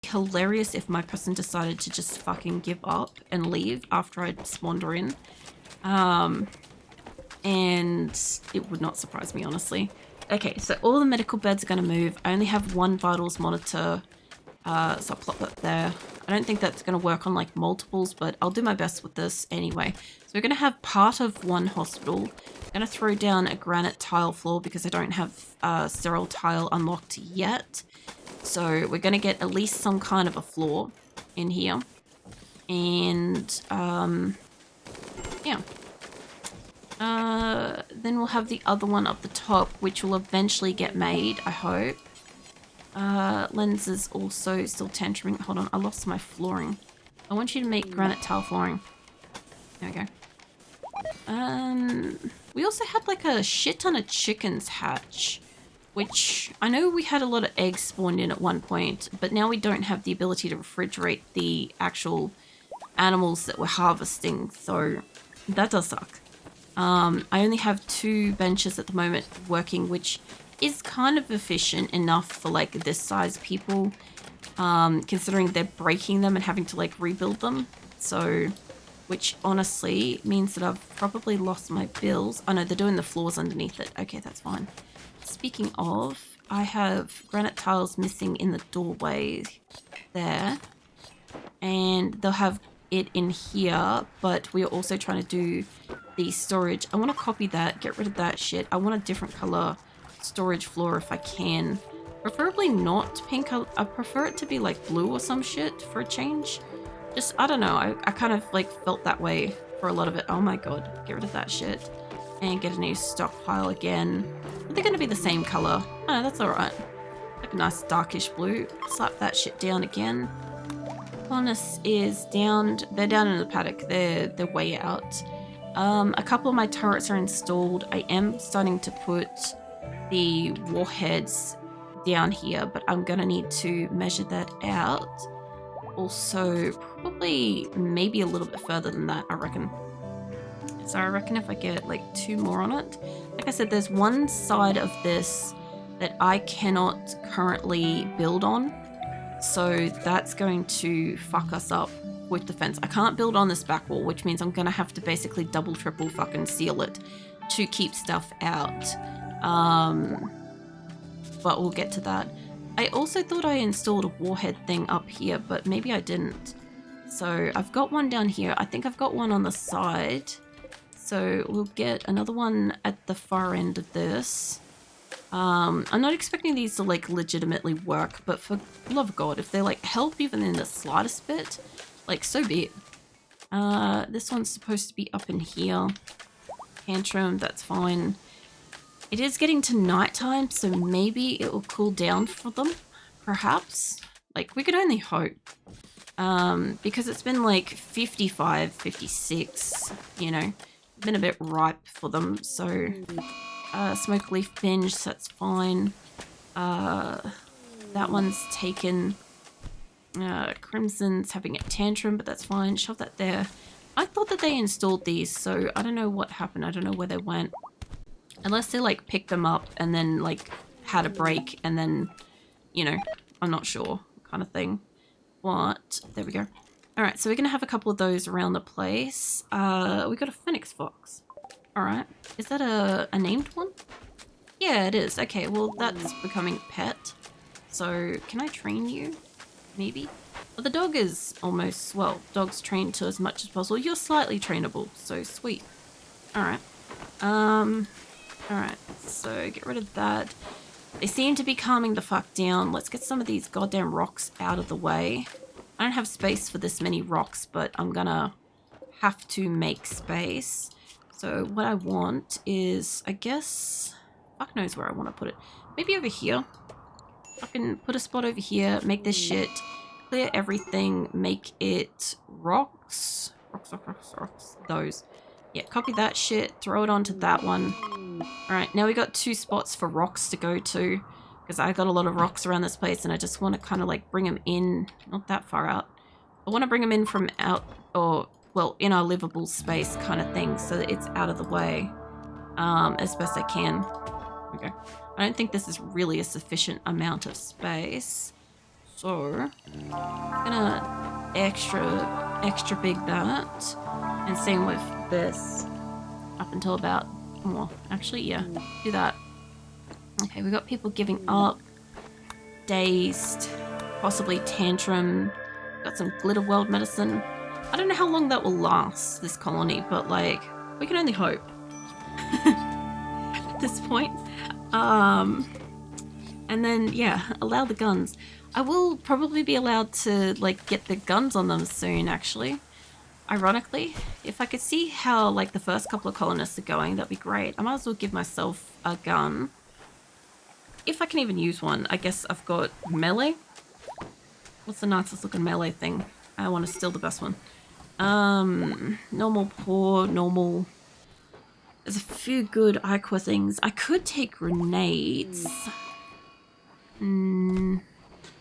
hilarious if my person decided to just fucking give up and leave after I'd spawned her in. And it would not surprise me, honestly. Okay, so all the medical beds are going to move. I only have one vitals monitor, so I'll plop that there. I don't think that's going to work on like multiples, but I'll do my best with this anyway. So we're going to have part of one hospital. I'm going to throw down a granite tile floor because I don't have sterile tile unlocked yet. So we're going to get at least some kind of a floor in here. And yeah. Then we'll have the other one up the top, which will eventually get made, I hope. Lens is also still tantruming. Hold on, I lost my flooring. I want you to make granite tile flooring. There we go. We also had like a shit ton of chickens hatch, which I know we had a lot of eggs spawned in at one point, but now we don't have the ability to refrigerate the actual animals that we're harvesting, so that does suck. I only have 2 benches at the moment working, which is kind of efficient enough for like this size people, considering they're breaking them and having to like rebuild them. So, which honestly means that I've probably lost my bills. Oh no, they're doing the floors underneath it. Okay, that's fine. Speaking of, I have granite tiles missing in the doorway there, and they'll have it in here, but we're also trying to do the storage. I want to copy that, get rid of that shit. I want a different color storage floor if I can. Preferably not pink. I prefer it to be like blue or some shit for a change. Just, I don't know, I kind of like felt that way for a lot of it. Oh my god, get rid of that shit. And get a new stockpile again. Are they going to be the same color? Oh, that's alright. Like a nice darkish blue. Slap that shit down again. Colonist is down. They're down in the paddock. They're way out. A couple of my turrets are installed. I am starting to put the warheads down here, but I'm gonna need to measure that out. Also, probably maybe a little bit further than that, I reckon. So I reckon if I get like 2 more on it. Like I said, there's one side of this that I cannot currently build on. So that's going to fuck us up with the fence. I can't build on this back wall, which means I'm going to have to basically double, triple fucking seal it to keep stuff out. But we'll get to that. I also thought I installed a warhead thing up here, but maybe I didn't. So I've got one down here. I think I've got one on the side. So we'll get another one at the far end of this. I'm not expecting these to like legitimately work, but for the love of God, if they like help even in the slightest bit, like so be it. This one's supposed to be up in here. Tantrum, that's fine. It is getting to nighttime, so maybe it will cool down for them, perhaps. Like, we could only hope. Because it's been like 55, 56, you know, been a bit ripe for them, so smoke leaf binge, so that's fine. That one's taken. Crimson's having a tantrum, but that's fine. Shove that there. I thought that they installed these, so I don't know what happened. I don't know where they went. Unless they like picked them up and then like had a break and then, you know, I'm not sure kind of thing. What? There we go. Alright, so we're going to have a couple of those around the place. We got a phoenix fox. Alright. Is that a named one? Yeah, it is. Okay, well, that's becoming pet. So, can I train you? Maybe? Well, the dog is almost, well, dog's trained to as much as possible. You're slightly trainable, so sweet. Alright. Alright, so get rid of that. They seem to be calming the fuck down. Let's get some of these goddamn rocks out of the way. I don't have space for this many rocks, but I'm gonna have to make space. So what I want is, I guess, fuck knows where I want to put it. Maybe over here. I can put a spot over here, make this shit, clear everything, make it rocks. Rocks. Those. Yeah, copy that shit, throw it onto that one. Alright, now we got 2 spots for rocks to go to, because I got a lot of rocks around this place and I just want to kind of like bring them in, not that far out. I want to bring them in from out, or, well, in our livable space kind of thing, so that it's out of the way as best I can. Okay. I don't think this is really a sufficient amount of space. So, gonna extra big that. And same with this. Up until about, well, actually, yeah, do that. Okay, we got people giving up. Dazed. Possibly tantrum. Got some glitter world medicine. I don't know how long that will last, this colony, but like, we can only hope. At this point. And then, yeah, allow the guns. I will probably be allowed to, like, get the guns on them soon, actually. Ironically, if I could see how, like, the first couple of colonists are going, that'd be great. I might as well give myself a gun. If I can even use one. I guess I've got melee. What's the nicest looking melee thing? I want to steal the best one. Normal, poor, normal. There's a few good Iqua things. I could take grenades.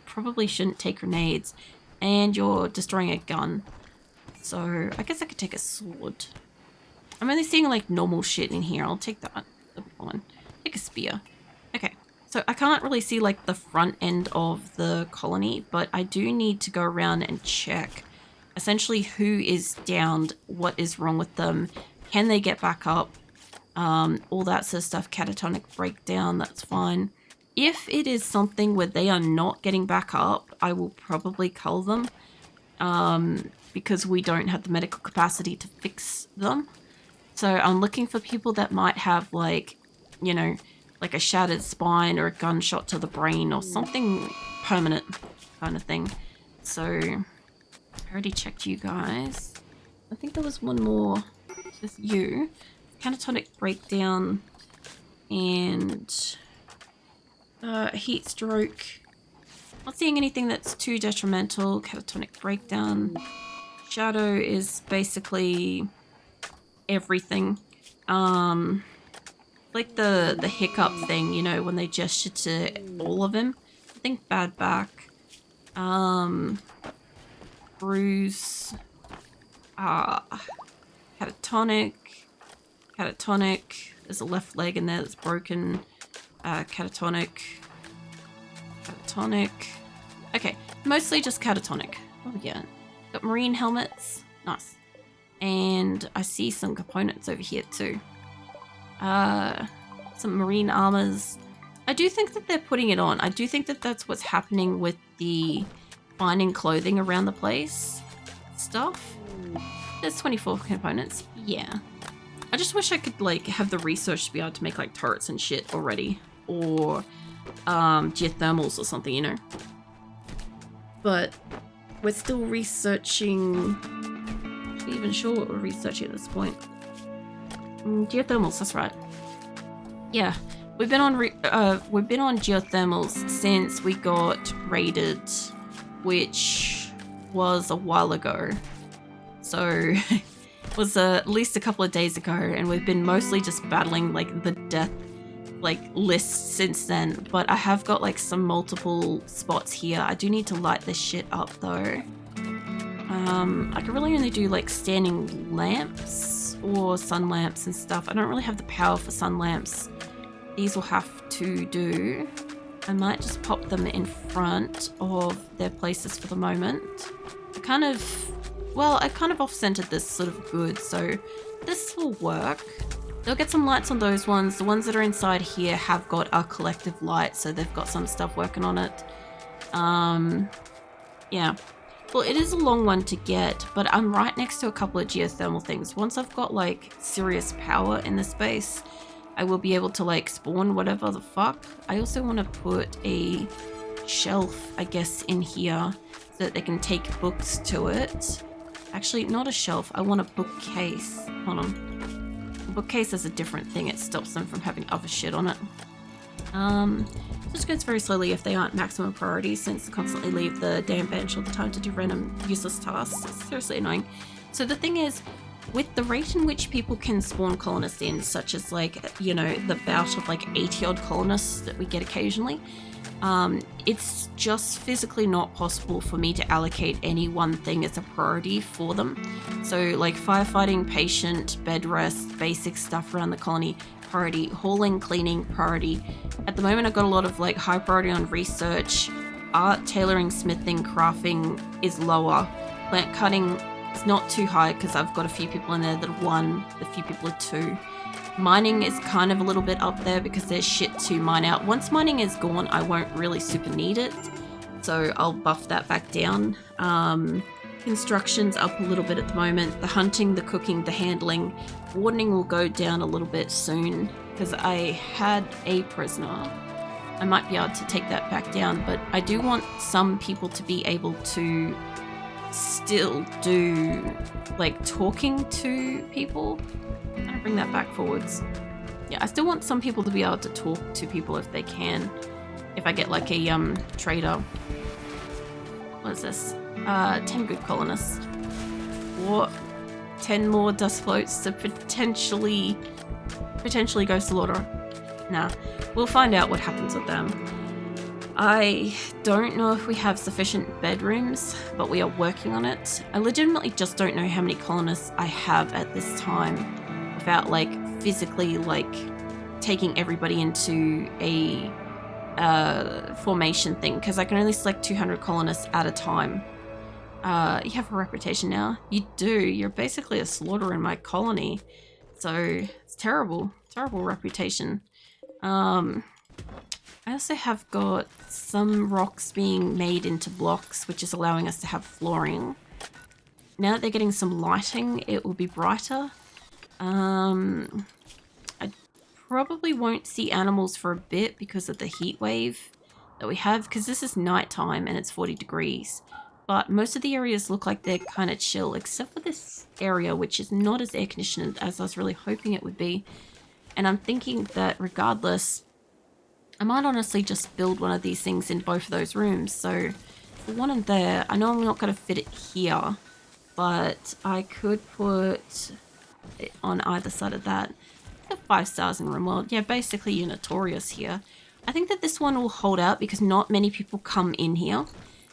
Probably shouldn't take grenades. And you're destroying a gun. So I guess I could take a sword. I'm only seeing like normal shit in here. I'll take that. The one. Take a spear. Okay. So I can't really see like the front end of the colony, but I do need to go around and check essentially who is downed, what is wrong with them, can they get back up, all that sort of stuff, catatonic breakdown, that's fine. If it is something where they are not getting back up, I will probably cull them because we don't have the medical capacity to fix them. So I'm looking for people that might have like, you know, like a shattered spine or a gunshot to the brain or something permanent kind of thing. So I already checked you guys. I think there was one more with you. Catatonic breakdown and heat stroke. Not seeing anything that's too detrimental. Catatonic breakdown. Shadow is basically everything. Like the hiccup thing, you know, when they gesture to all of him. I think bad back. Bruise. Catatonic. There's a left leg in there that's broken. Catatonic. Okay, mostly just catatonic. Oh yeah. Got marine helmets. Nice. And I see some components over here too. Some marine armors. I do think that they're putting it on. I do think that that's what's happening with the finding clothing around the place stuff. There's 24 components. Yeah. I just wish I could like have the research to be able to make like turrets and shit already. Or geothermals or something, you know. But we're still researching. Not even sure what we're researching at this point. Geothermals, that's right. Yeah, we've been on geothermals since we got raided, which was a while ago. So it was at least a couple of days ago, and we've been mostly just battling like the death like list since then. But I have got like some multiple spots here. I do need to light this shit up though. I can really only do like standing lamps or sun lamps and stuff. I don't really have the power for sun lamps. These will have to do. I might just pop them in front of their places for the moment. I kind of off-centered this sort of good, so this will work. They'll get some lights on those ones. The ones that are inside here have got a collective light, so they've got some stuff working on it. Yeah. Well, it is a long one to get, but I'm right next to a couple of geothermal things. Once I've got like serious power in the space, I will be able to like spawn whatever the fuck. I also want to put a shelf, I guess, in here so that they can take books to it. Actually, not a shelf. I want a bookcase. Hold on. A bookcase is a different thing. It stops them from having other shit on it. Just goes very slowly if they aren't maximum priority, since they constantly leave the damn bench all the time to do random useless tasks. It's seriously annoying. So the thing is, with the rate in which people can spawn colonists in, such as like, you know, the bout of like 80 odd colonists that we get occasionally, it's just physically not possible for me to allocate any one thing as a priority for them. So like firefighting, patient, bed rest, basic stuff around the colony, priority. Hauling, cleaning, priority. At the moment I've got a lot of like high priority on research, art, tailoring, smithing, crafting is lower. Plant cutting is not too high because I've got a few people in there that are 1, a few people are 2. Mining is kind of a little bit up there because there's shit to mine out. Once mining is gone, I won't really super need it, so I'll buff that back down. Construction's up a little bit at the moment. The hunting, the cooking, the handling. Wardening will go down a little bit soon because I had a prisoner. I might be able to take that back down, but I do want some people to be able to still do like talking to people. I'm gonna bring that back forwards. Yeah, I still want some people to be able to talk to people if they can. If I get like a trader. What is this? 10 good colonists. Or 10 more dust floats to potentially go slaughter. Nah, we'll find out what happens with them. I don't know if we have sufficient bedrooms, but we are working on it. I legitimately just don't know how many colonists I have at this time without like physically like taking everybody into a formation thing, because I can only select 200 colonists at a time. You have a reputation now. You do. You're basically a slaughterer in my colony. So it's terrible reputation. I also have got some rocks being made into blocks, which is allowing us to have flooring. Now that they're getting some lighting, it will be brighter. I probably won't see animals for a bit because of the heat wave that we have, because this is nighttime and it's 40 degrees. But most of the areas look like they're kind of chill, except for this area, which is not as air conditioned as I was really hoping it would be. And I'm thinking that regardless, I might honestly just build one of these things in both of those rooms. So the one in there, I know I'm not going to fit it here, but I could put it on either side of that. The 5 stars in RimWorld. Yeah, basically you're notorious here. I think that this one will hold out because not many people come in here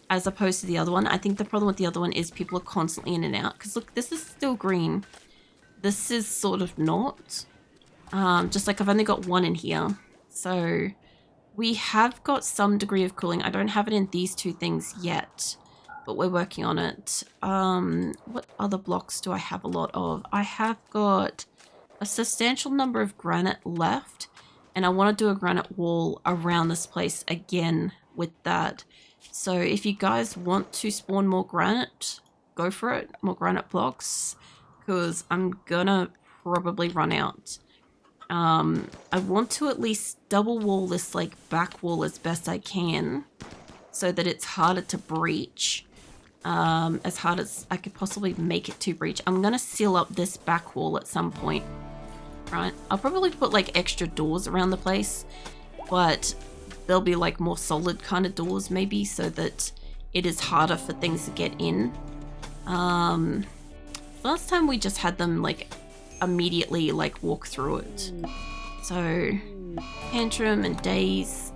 as opposed to the other one. I think the problem with the other one is people are constantly in and out. Because look, this is still green. This is sort of not. Just like I've only got one in here. So we have got some degree of cooling. I don't have it in these 2 things yet, but we're working on it. What other blocks do I have a lot of? I have got a substantial number of granite left, and I want to do a granite wall around this place again with that. So if you guys want to spawn more granite, go for it. More granite blocks, because I'm gonna probably run out. I want to at least double wall this like back wall as best I can so that it's harder to breach, as hard as I could possibly make it to breach. I'm gonna seal up this back wall at some point, right? I'll probably put like extra doors around the place, but they'll be like more solid kind of doors maybe, so that it is harder for things to get in. Last time we just had them like immediately like walk through it. So Tantrum and Days.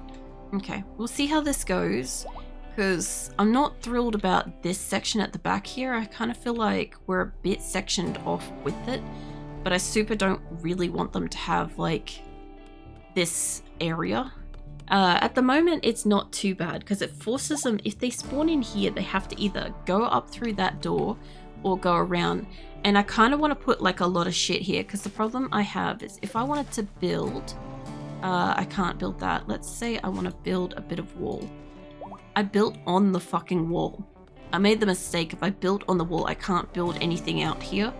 Okay, we'll see how this goes, because I'm not thrilled about this section at the back here. I kind of feel like we're a bit sectioned off with it, but I super don't really want them to have like this area. At the moment it's not too bad because it forces them, if they spawn in here, they have to either go up through that door or go around. And I kind of want to put like a lot of shit here, because the problem I have is if I wanted to build, I can't build that. Let's say I want to build a bit of wall. I built on the fucking wall. I made the mistake. If I built on the wall, I can't build anything out here.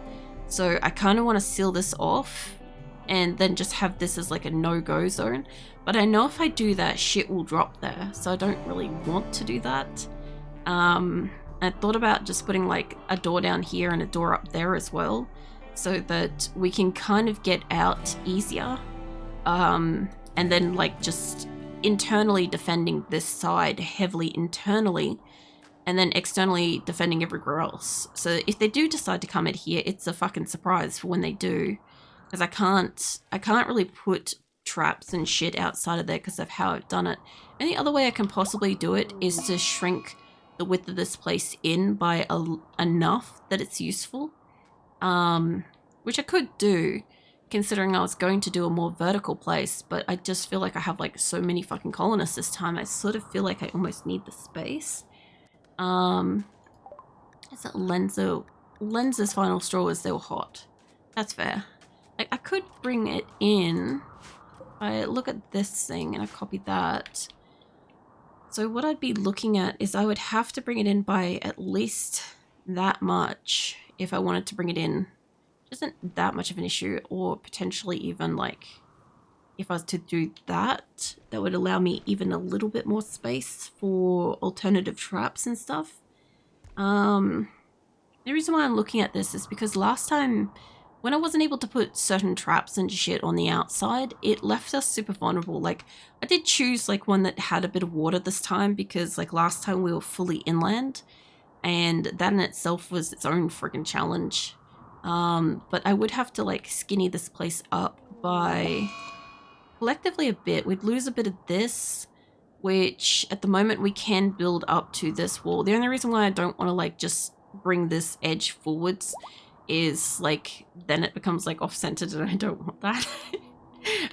So I kind of want to seal this off and then just have this as like a no-go zone. But I know if I do that, shit will drop there. So I don't really want to do that. I thought about just putting like a door down here and a door up there as well, so that we can kind of get out easier. And then like just internally defending this side heavily internally, and then externally defending everywhere else. So if they do decide to come in here, it's a fucking surprise for when they do, because I can't really put traps and shit outside of there because of how I've done it. And the other way I can possibly do it is to shrink the width of this place in by enough that it's useful, which I could do. considering I was going to do a more vertical place, but I just feel like I have like so many fucking colonists this time. I sort of feel like I almost need the space. Is it Lens's final straw was they were hot. That's fair. I could bring it in. I look at this thing and I copy that. So what I'd be looking at is I would have to bring it in by at least that much if I wanted to bring it in. It isn't that much of an issue, or potentially even like if I was to do that, that would allow me even a little bit more space for alternative traps and stuff. The reason why I'm looking at this is because last time when I wasn't able to put certain traps and shit on the outside, it left us super vulnerable. Like, I did choose like one that had a bit of water this time because like last time we were fully inland and that in itself was its own friggin' challenge. But I would have to like skinny this place up by collectively a bit. We'd lose a bit of this, which at the moment we can build up to this wall. The only reason why I don't want to like just bring this edge forwards is like then it becomes like off-centered and I don't want that.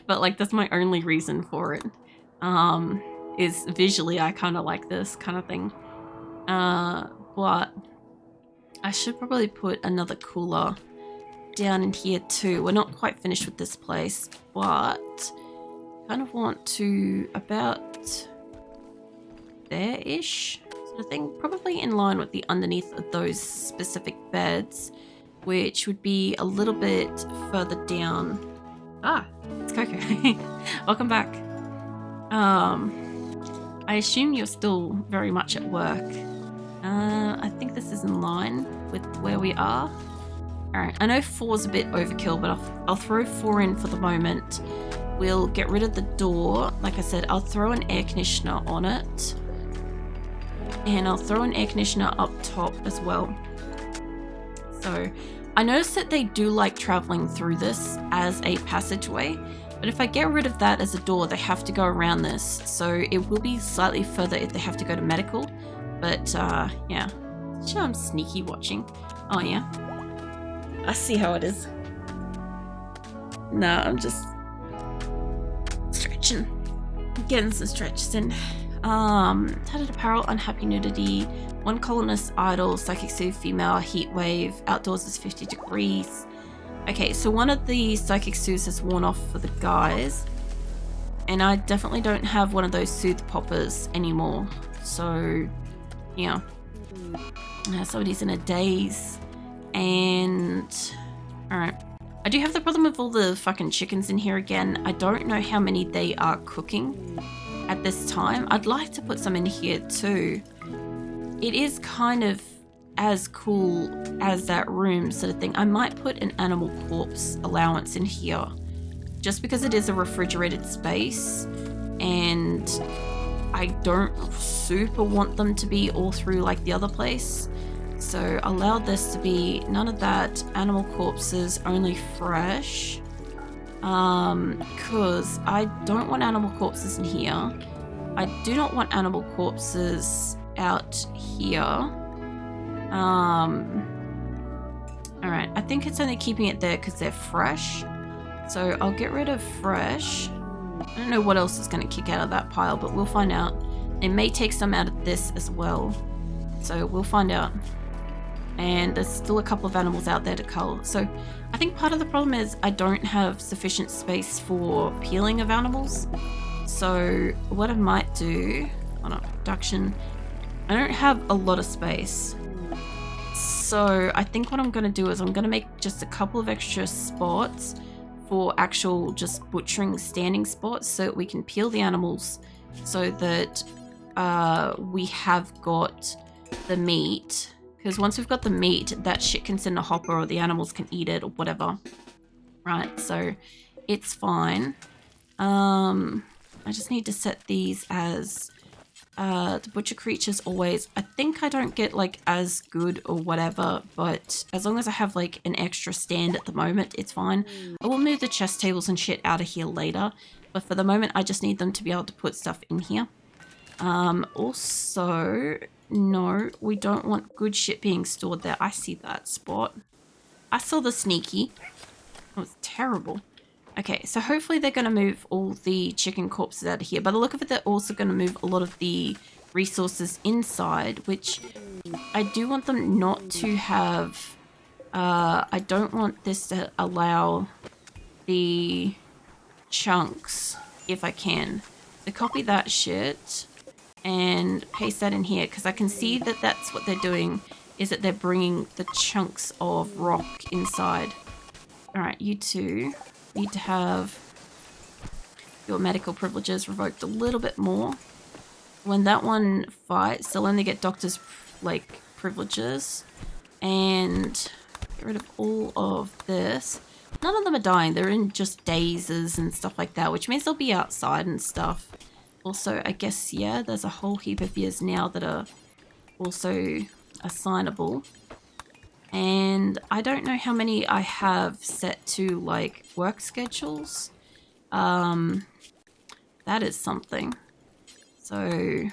But like that's my only reason for it. Is visually I kind of like this kind of thing. But I should probably put another cooler down in here too. We're not quite finished with this place, but kind of want to about there-ish sort of thing. Probably in line with the underneath of those specific beds, which would be a little bit further down. Ah, it's Coco. Welcome back. I assume you're still very much at work. I think this is in line with where we are. Alright, I know 4's a bit overkill, but I'll throw 4 in for the moment. We'll get rid of the door. Like I said, I'll throw an air conditioner on it. And I'll throw an air conditioner up top as well. So I noticed that they do like traveling through this as a passageway, but if I get rid of that as a door, they have to go around this. So it will be slightly further if they have to go to medical, but yeah. Sure, I'm sneaky watching. Oh yeah. I see how it is. No, I'm just stretching. Getting some stretches in. Tattered apparel, unhappy nudity, 1 colonist idle, psychic soothe, female, heat wave, outdoors is 50 degrees. Okay, so one of the psychic soothes has worn off for the guys, and I definitely don't have one of those soothe poppers anymore. So, yeah. Somebody's in a daze, and alright. I do have the problem with all the fucking chickens in here again. I don't know how many they are cooking at this time. I'd like to put some in here too. It is kind of as cool as that room sort of thing. I might put an animal corpse allowance in here just because it is a refrigerated space and I don't super want them to be all through like the other place. So allow this to be none of that, animal corpses, only fresh. Because I don't want animal corpses in here. I do not want animal corpses out here. Alright, I think it's only keeping it there because they're fresh. So I'll get rid of fresh. I don't know what else is going to kick out of that pile, but we'll find out. It may take some out of this as well. So we'll find out. And there's still a couple of animals out there to cull. So I think part of the problem is I don't have sufficient space for peeling of animals. So what I might do, reproduction, I don't have a lot of space. So I think what I'm going to do is I'm going to make just a couple of extra spots for actual just butchering standing spots so that we can peel the animals so that we have got the meat. Because once we've got the meat, that shit can sit in a hopper or the animals can eat it or whatever. Right, so it's fine. I just need to set these as the butcher creatures always. I think I don't get like as good or whatever, but as long as I have like an extra stand at the moment, it's fine. I will move the chest tables and shit out of here later, but for the moment I just need them to be able to put stuff in here. Also, no, we don't want good shit being stored there. I see that spot. I saw the sneaky. That was terrible. Okay, so hopefully they're going to move all the chicken corpses out of here. By the look of it, they're also going to move a lot of the resources inside, which I do want them not to have. I don't want this to allow the chunks, if I can. So copy that shit and paste that in here, because I can see that that's what they're doing, is that they're bringing the chunks of rock inside. Alright, you two need to have your medical privileges revoked a little bit more. When that one fights, they'll only get doctor's, like, privileges. And get rid of all of this. None of them are dying. They're in just dazes and stuff like that, which means they'll be outside and stuff. Also, I guess, yeah, there's a whole heap of years now that are also assignable. And I don't know how many I have set to, like, work schedules. That is something. So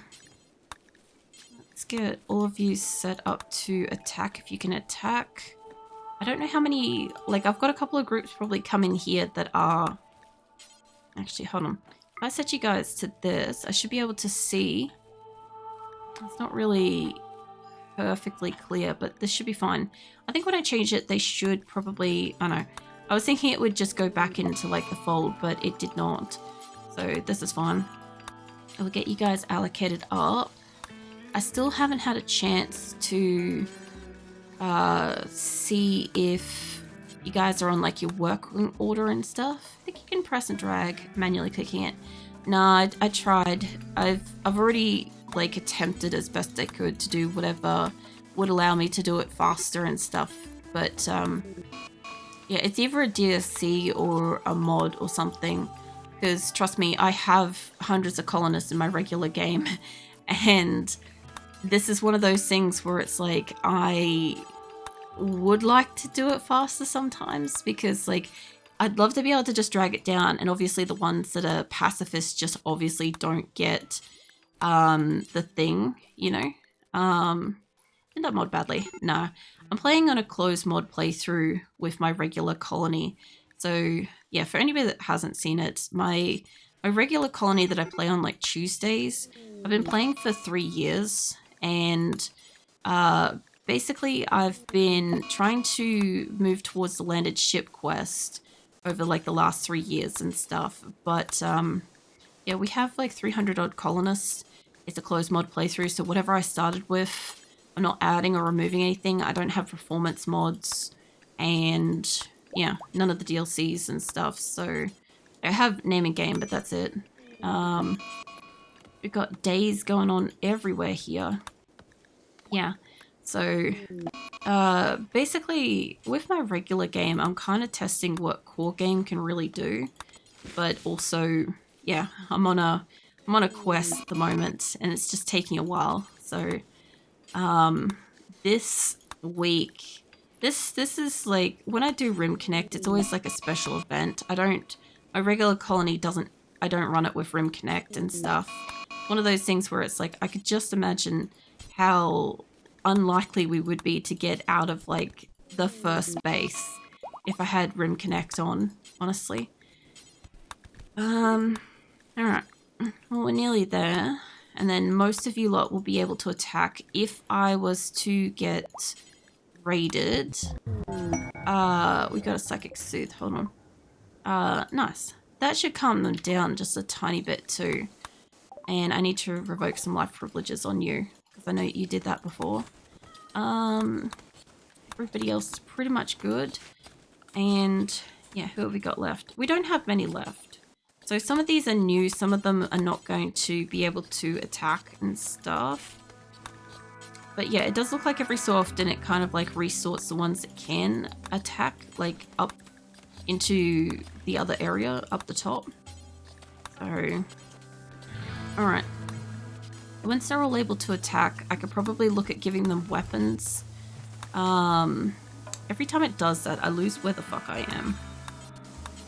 let's get all of you set up to attack if you can attack. I don't know how many, like, I've got a couple of groups probably coming here that are... Actually, hold on. If I set you guys to this, I should be able to see. It's not really perfectly clear, but this should be fine. I think when I change it, they should probably... I don't know. I was thinking it would just go back into, like, the fold, but it did not. So this is fine. I will get you guys allocated up. I still haven't had a chance to see if you guys are on, like, your working order and stuff. I think you can press and drag manually clicking it. Nah, I tried. I've already, like, attempted as best I could to do whatever would allow me to do it faster and stuff. But yeah, it's either a DSC or a mod or something. Because trust me, I have hundreds of colonists in my regular game, and this is one of those things where it's like I would like to do it faster sometimes, because, like, I'd love to be able to just drag it down, and obviously the ones that are pacifists just obviously don't get the thing, you know. Did that mod badly? Nah. I'm playing on a closed mod playthrough with my regular colony. So yeah, for anybody that hasn't seen it, my regular colony that I play on, like, Tuesdays, I've been playing for 3 years, and basically I've been trying to move towards the landed ship quest over, like, the last 3 years and stuff. But yeah, we have like 300 odd colonists. It's a closed mod playthrough, so whatever I started with, I'm not adding or removing anything. I don't have performance mods, and yeah, none of the DLCs and stuff. So I have name and game, but that's it. We've got days going on everywhere here. Yeah, so basically with my regular game, I'm kind of testing what core game can really do, but also, yeah, I'm on a quest at the moment, and it's just taking a while. So this week, this is like, when I do Rimconnect, it's always like a special event. My regular colony doesn't, I don't run it with Rimconnect and stuff. One of those things where it's like, I could just imagine how unlikely we would be to get out of, like, the first base if I had Rimconnect on, honestly. Alright. Well, we're nearly there. And then most of you lot will be able to attack if I was to get raided. We got a Psychic Soothe. Hold on. Nice. That should calm them down just a tiny bit too. And I need to revoke some life privileges on you, because I know you did that before. Everybody else is pretty much good. And yeah, who have we got left? We don't have many left. So some of these are new, some of them are not going to be able to attack and stuff. But yeah, it does look like every so often it kind of, like, resorts the ones that can attack, like, up into the other area, up the top. So, alright. Once they're all able to attack, I could probably look at giving them weapons. Every time it does that, I lose where the fuck I am.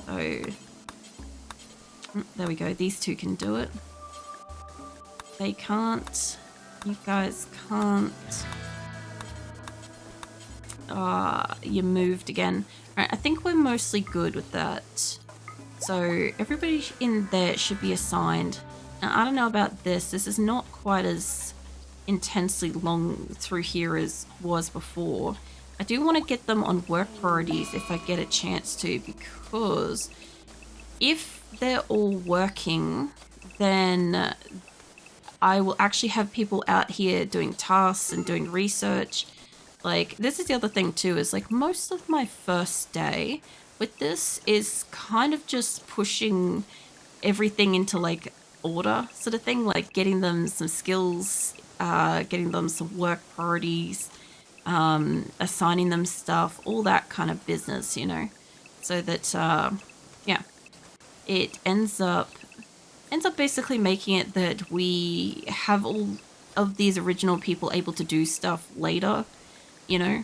So... there we go. These two can do it. They can't. You guys can't. you moved again. Alright, I think we're mostly good with that. So everybody in there should be assigned. Now, I don't know about this. This is not quite as intensely long through here as was before. I do want to get them on work priorities if I get a chance to, because if they're all working, then I will actually have people out here doing tasks and doing research. Like, this is the other thing too, is like most of my first day with this is kind of just pushing everything into like order sort of thing, like getting them some skills, getting them some work priorities, assigning them stuff, all that kind of business, you know, so that yeah, it ends up basically making it that we have all of these original people able to do stuff later, you know,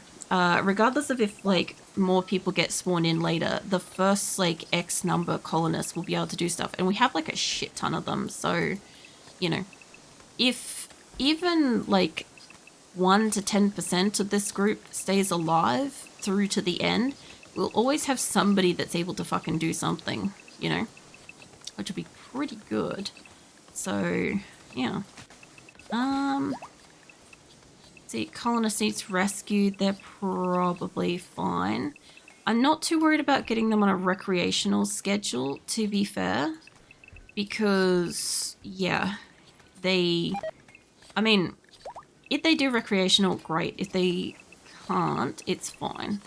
regardless of if like more people get spawned in later, the first like X number colonists will be able to do stuff, and we have like a shit ton of them. So, you know, if even like 1 to 10% of this group stays alive through to the end, we'll always have somebody that's able to fucking do something, you know, which will be pretty good. So yeah, see, colonist needs rescued. They're probably fine. I'm not too worried about getting them on a recreational schedule, to be fair, because yeah, I mean, if they do recreational, great. If they can't, it's fine.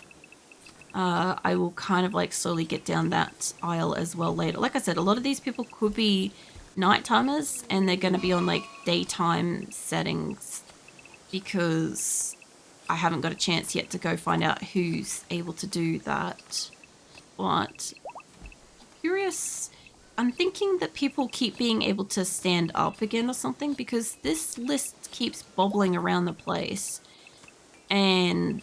I will kind of like slowly get down that aisle as well later. Like I said, a lot of these people could be night timers and they're going to be on like daytime settings, because I haven't got a chance yet to go find out who's able to do that. But curious, I'm thinking that people keep being able to stand up again or something, because this list keeps bobbling around the place. And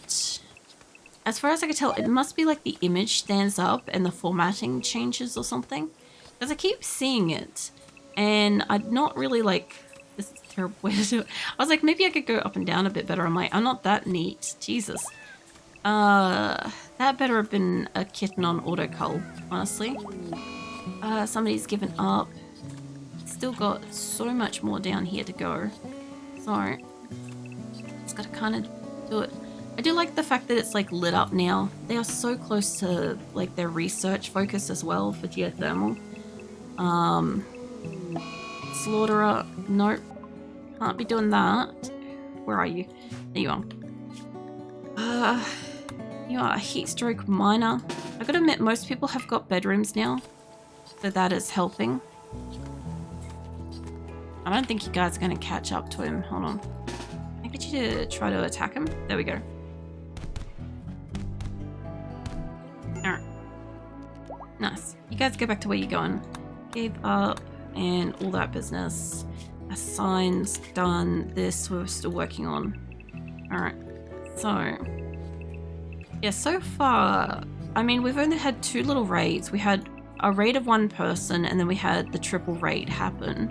as far as I can tell, it must be like the image stands up and the formatting changes or something, because I keep seeing it and I'm not really like, this is a terrible way to do it. I was like, maybe I could go up and down a bit better. I'm like, I'm not that neat. Jesus. That better have been a kitten on autocull, honestly. Somebody's given up. Still got so much more down here to go. So, just gotta kind of do it. I do like the fact that it's like lit up now. They are so close to like their research focus as well for geothermal. Slaughterer, nope. Can't be doing that. Where are you? There you are. You are a heat stroke miner. I gotta admit, most people have got bedrooms now, so that is helping. I don't think you guys are gonna catch up to him. Hold on. Can I get you to try to attack him? There we go. Alright. Nice. You guys go back to where you're going. Gave up and all that business. Assigns done. This we're still working on. Alright. So yeah, so far, I mean, we've only had 2 little raids. We had a raid of 1 person, and then we had the triple raid happen,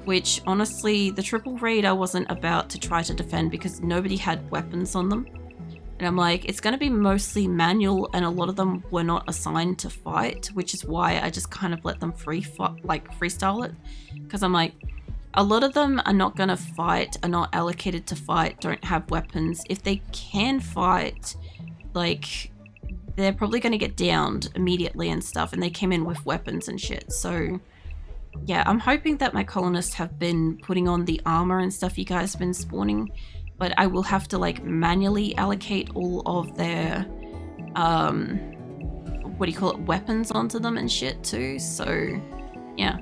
which honestly, the triple raid I wasn't about to try to defend because nobody had weapons on them. And I'm like, it's going to be mostly manual, and a lot of them were not assigned to fight, which is why I just kind of let them freestyle it. Because I'm like, a lot of them are not going to fight, are not allocated to fight, don't have weapons. If they can fight, like, they're probably going to get downed immediately and stuff, and they came in with weapons and shit. So yeah, I'm hoping that my colonists have been putting on the armor and stuff you guys have been spawning, but I will have to like manually allocate all of their what do you call it, weapons onto them and shit too. So yeah,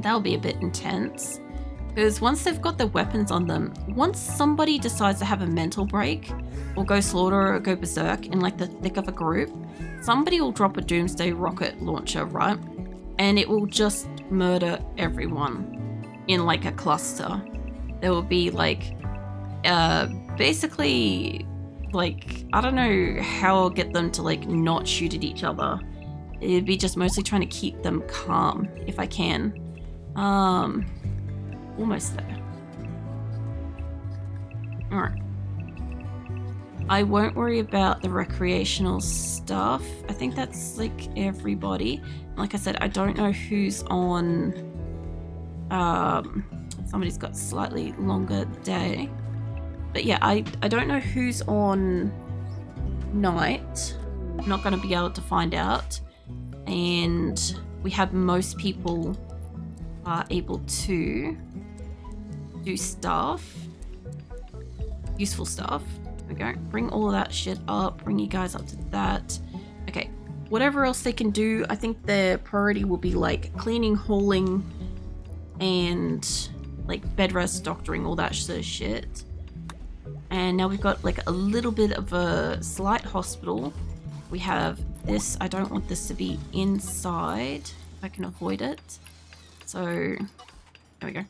that'll be a bit intense, because once they've got their weapons on them, once somebody decides to have a mental break or go slaughter or go berserk in like the thick of a group, somebody will drop a doomsday rocket launcher, right? And it will just murder everyone in like a cluster. There will be like basically, like, I don't know how I'll get them to like not shoot at each other. It'd be just mostly trying to keep them calm if I can. Almost there. Alright. I won't worry about the recreational stuff. I think that's like everybody. Like I said, I don't know who's on. Somebody's got slightly longer day. But yeah, I don't know who's on night. I'm not going to be able to find out. And we have most people are able to do stuff. Useful stuff. Okay, bring all of that shit up. Bring you guys up to that. Okay, whatever else they can do, I think their priority will be like cleaning, hauling, and like bed rest, doctoring, all that sort of shit. And now we've got like a little bit of a slight hospital. We have this. I don't want this to be inside. If I can avoid it. So, there we go.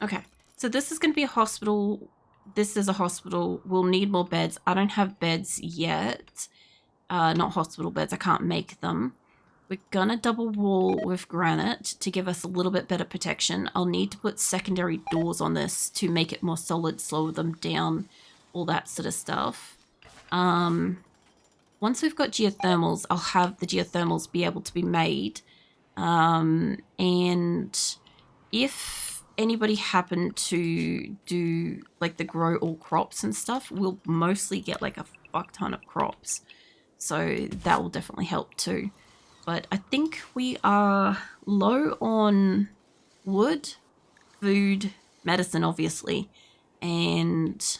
Okay, so this is going to be a hospital. This is a hospital. We'll need more beds. I don't have beds yet. Not hospital beds. I can't make them. We're gonna double wall with granite to give us a little bit better protection. I'll need to put secondary doors on this to make it more solid, slow them down, all that sort of stuff. Once we've got geothermals, I'll have the geothermals be able to be made. And if anybody happened to do like the grow all crops and stuff, we'll mostly get like a fuck ton of crops. So that will definitely help too. But I think we are low on wood, food, medicine, obviously, and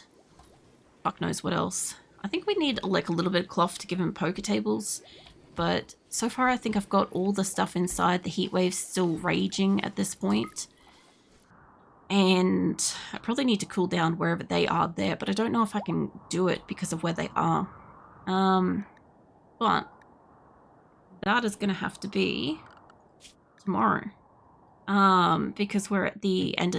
fuck knows what else. I think we need like a little bit of cloth to give him poker tables, but so far I think I've got all the stuff inside. The heat wave's still raging at this point, and I probably need to cool down wherever they are there, but I don't know if I can do it because of where they are. But that is going to have to be tomorrow, because we're at the end of